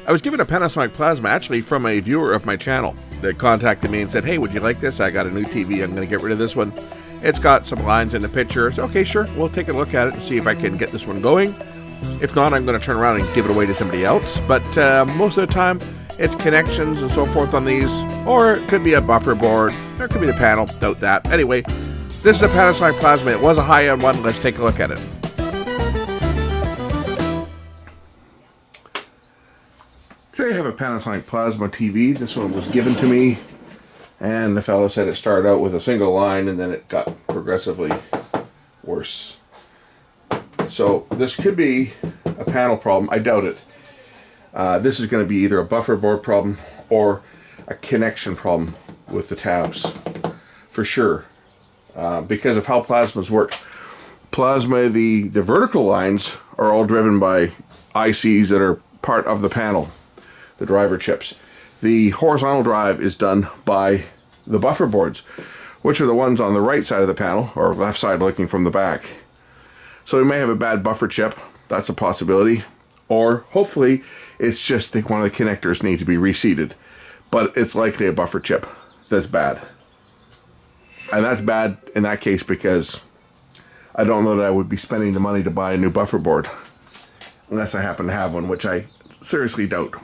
I was given a Panasonic plasma actually from a viewer of my channel that contacted me and said, hey, would you like this? I got a new TV. I'm going to get rid of this one. It's got some lines in the picture. So, okay, sure. We'll take a look at it and see if I can get this one going. If not, I'm going to turn around and give it away to somebody else. But most of the time, it's connections and so forth on these. Or it could be a buffer board. Or it could be the panel. Doubt that. Anyway, this is a Panasonic plasma. It was a high-end one. Let's take a look at it. Today I have a Panasonic plasma TV. This one was given to me. And the fellow said it started out with a single line and then it got progressively worse. So this could be a panel problem. I doubt it. This is going to be either a buffer board problem or a connection problem with the tabs. For sure. Because of how plasmas work. Plasma, the vertical lines are all driven by ICs that are part of the panel. The driver chips. The horizontal drive is done by the buffer boards, which are the ones on the right side of the panel, or left side looking from the back. So we may have a bad buffer chip. That's a possibility. Or hopefully it's just that one of the connectors need to be reseated. But it's likely a buffer chip that's bad. And that's bad in that case because I don't know that I would be spending the money to buy a new buffer board. Unless I happen to have one, which I seriously doubt.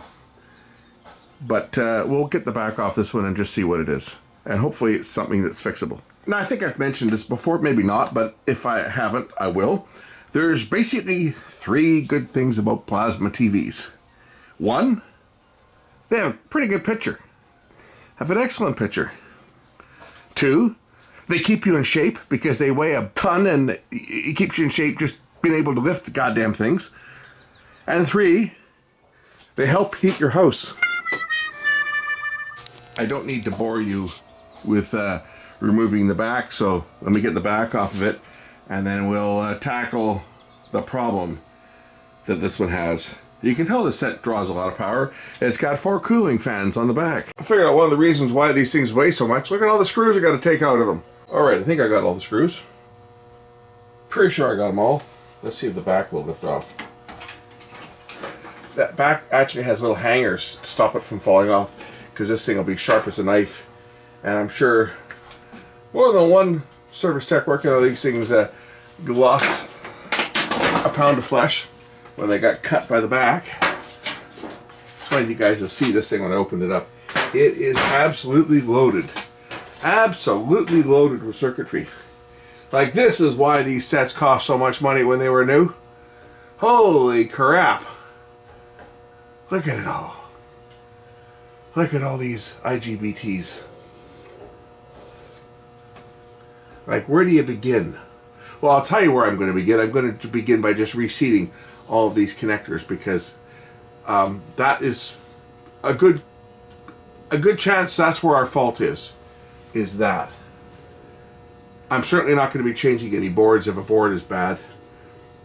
But we'll get the back off this one and just see what it is. And hopefully it's something that's fixable. Now, I think I've mentioned this before, maybe not, but if I haven't, I will. There's basically 3 good things about plasma TVs. 1, they have a pretty good picture. Have an excellent picture. 2, they keep you in shape because they weigh a ton and it keeps you in shape just being able to lift the goddamn things. And 3, they help heat your house. I don't need to bore you with removing the back, so let me get the back off of it and then we'll tackle the problem that this one has. You can tell the set draws a lot of power. It's got 4 cooling fans on the back. I figured out one of the reasons why these things weigh so much. Look at all the screws I got to take out of them. Alright, I think I got all the screws. Pretty sure I got them all. Let's see if the back will lift off. That back actually has little hangers to stop it from falling off, because this thing will be sharp as a knife. And I'm sure more than one service tech working on these things lost a pound of flesh when they got cut by the back. Just wanted you guys to see this thing when I opened it up. It is absolutely loaded. Absolutely loaded with circuitry. Like, this is why these sets cost so much money when they were new. Holy crap. Look at it all. Look at all these IGBTs. Like, where do you begin? Well, I'll tell you where I'm going to begin. I'm going to begin by just reseating all of these connectors because that is a good chance that's where our fault is that. I'm certainly not going to be changing any boards if a board is bad.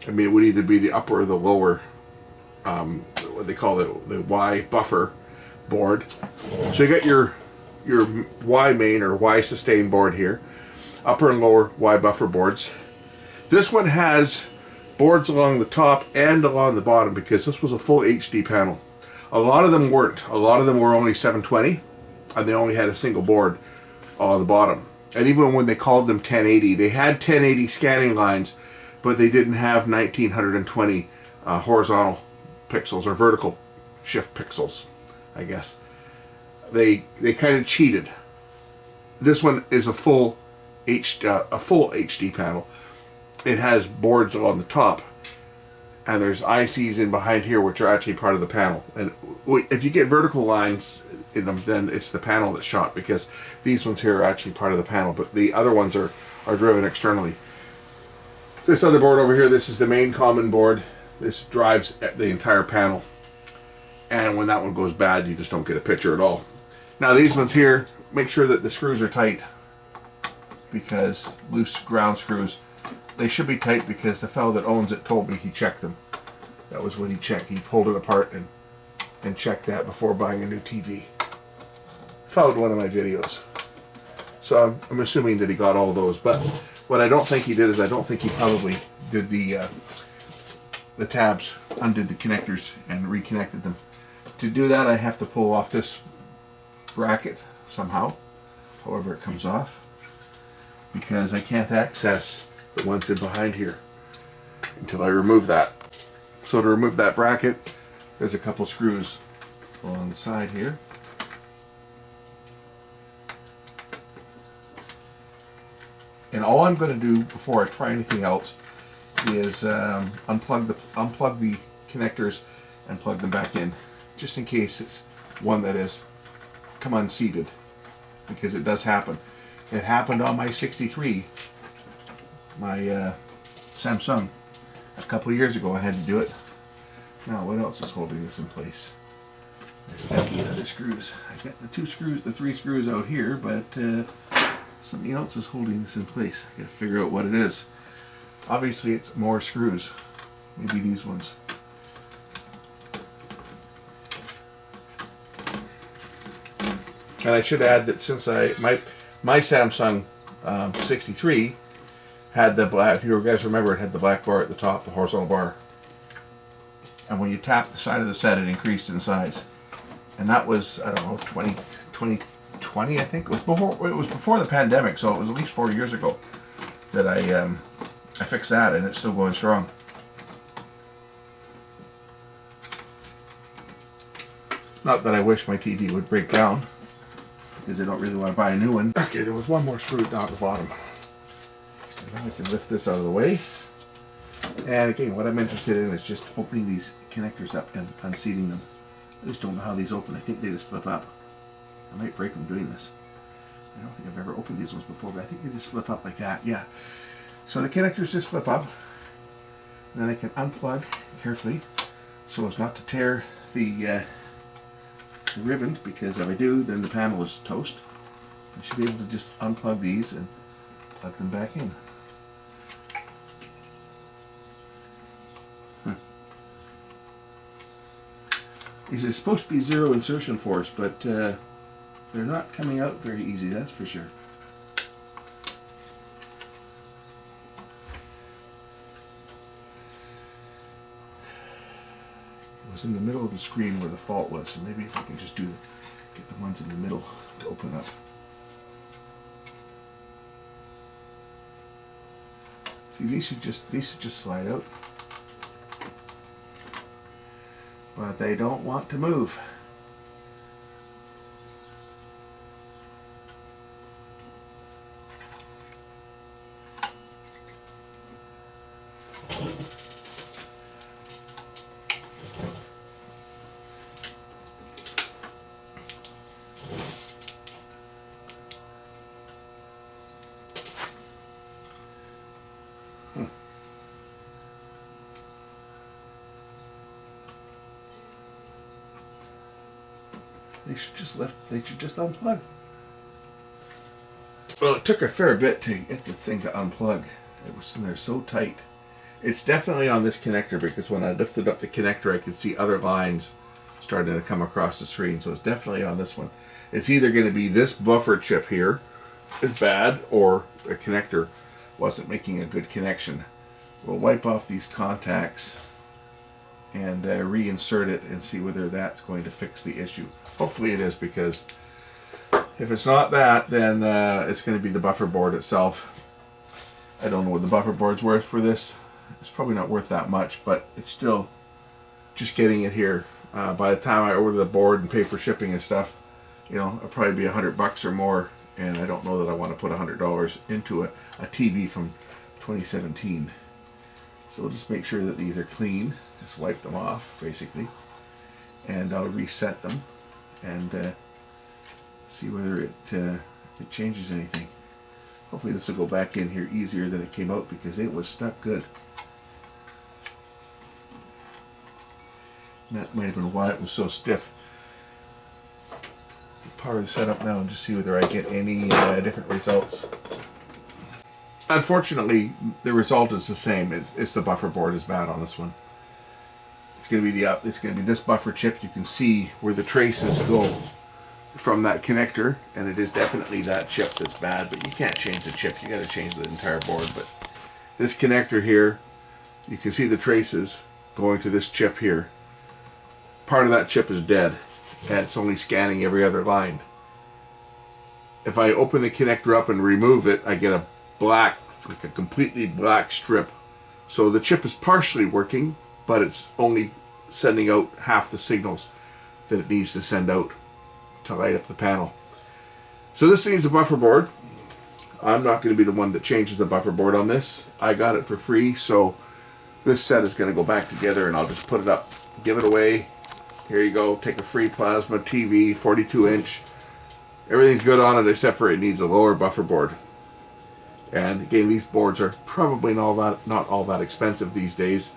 I mean, it would either be the upper or the lower, what they call the Y buffer board. So you got your Y main or Y sustain board here, upper and lower Y buffer boards. This one has boards along the top and along the bottom because this was a full HD panel. A lot of them weren't. A lot of them were only 720 and they only had a single board on the bottom. And even when they called them 1080, they had 1080 scanning lines, but they didn't have 1920 horizontal pixels or vertical shift pixels, I guess. They kind of cheated. This one is a full HD panel. It has boards on the top, and there's ICs in behind here which are actually part of the panel. And if you get vertical lines in them, then it's the panel that's shot, because these ones here are actually part of the panel, but the other ones are driven externally. This other board over here, this is the main common board. This drives the entire panel, and when that one goes bad, you just don't get a picture at all. Now these ones here, make sure that the screws are tight, because loose ground screws, they should be tight, because the fellow that owns it told me he checked them. That was what he checked. He pulled it apart and checked that before buying a new TV. Followed one of my videos. So I'm assuming that he got all those, but what I don't think he did is I don't think he probably did the tabs, undid the connectors and reconnected them, to do that, I have to pull off this bracket somehow, however it comes off, because I can't access the ones in behind here until I remove that. So to remove that bracket, there's a couple screws along the side here. And all I'm going to do before I try anything else is unplug the connectors and plug them back in, just in case it's one that has come unseated, because it does happen. It happened on my 63, my Samsung, a couple of years ago. I had to do it. Now, what else is holding this in place? I've got the other screws. I've got the three screws out here, but something else is holding this in place. I gotta figure out what it is. Obviously, it's more screws. Maybe these ones. And I should add that since my Samsung 63 had the black, if you guys remember, it had the black bar at the top, the horizontal bar. And when you tap the side of the set, it increased in size. And that was, I don't know, 2020, I think. It was before the pandemic, so it was at least 4 years ago that I fixed that, and it's still going strong. Not that I wish my TV would break down, because I don't really want to buy a new one. Okay, there was one more screw down at the bottom. And now I can lift this out of the way. And again, what I'm interested in is just opening these connectors up and unseating them. I just don't know how these open. I think they just flip up. I might break them doing this. I don't think I've ever opened these ones before, but I think they just flip up like that. Yeah. So the connectors just flip up. And then I can unplug carefully so as not to tear the ribbon, because if I do, then the panel is toast. I should be able to just unplug these and plug them back in. These are supposed to be zero insertion force, but they're not coming out very easy, that's for sure. It was in the middle of the screen where the fault was, so maybe if I can just get the ones in the middle to open up. See, these should just slide out. But they don't want to move. They should just unplug. Well, it took a fair bit to get this thing to unplug. It was in there so tight. It's definitely on this connector, because when I lifted up the connector, I could see other lines starting to come across the screen. So it's definitely on this one. It's either going to be this buffer chip here is bad, or the connector wasn't making a good connection. We'll wipe off these contacts and reinsert it and see whether that's going to fix the issue. Hopefully it is, because if it's not that, then it's going to be the buffer board itself. I don't know what the buffer board's worth for this. It's probably not worth that much, but it's still just getting it here. By the time I order the board and pay for shipping and stuff, you know, it'll probably be $100 or more, and I don't know that I want to put $100 into a TV from 2017. So we'll just make sure that these are clean. Just wipe them off, basically, and I'll reset them and see whether it changes anything. Hopefully this will go back in here easier than it came out, because it was stuck good. And that might have been why it was so stiff. Power the setup now and just see whether I get any different results. Unfortunately, the result is the same. It's the buffer board is bad on this one. It's going to be it's going to be this buffer chip. You can see where the traces go from that connector, and it is definitely that chip that's bad. But you can't change the chip. You got to change the entire board. But this connector here, you can see the traces going to this chip here. part of that chip is dead and it's only scanning every other line. If I open the connector up and remove it, I get a black, like a completely black strip. So the chip is partially working, but it's only sending out half the signals that it needs to send out to light up the panel. So this needs a buffer board. I'm not going to be the one that changes the buffer board on this. I got it for free, so this set is going to go back together and I'll just put it up, give it away. Here you go, take a free plasma TV, 42-inch. Everything's good on it except for it needs a lower buffer board. And again, these boards are probably not all that expensive these days,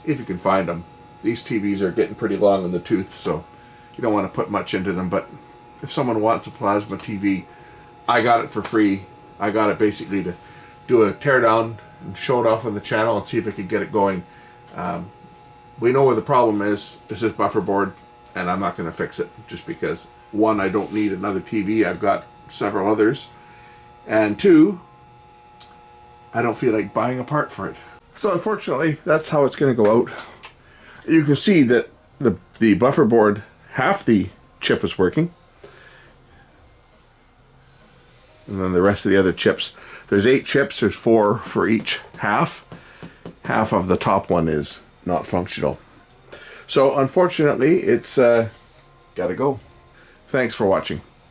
if you can find them. These TVs are getting pretty long in the tooth, so you don't want to put much into them. But if someone wants a plasma TV, I got it for free. I got it basically to do a teardown and show it off on the channel and see if I could get it going. We know where the problem is. This is buffer board, and I'm not going to fix it just because, one, I don't need another TV. I've got several others. And two, I don't feel like buying a part for it. So unfortunately, that's how it's going to go out. You can see that the buffer board, half the chip is working. And then the rest of the other chips. There's 8 chips, there's 4 for each half. Half of the top one is not functional. So unfortunately, it's gotta go. Thanks for watching.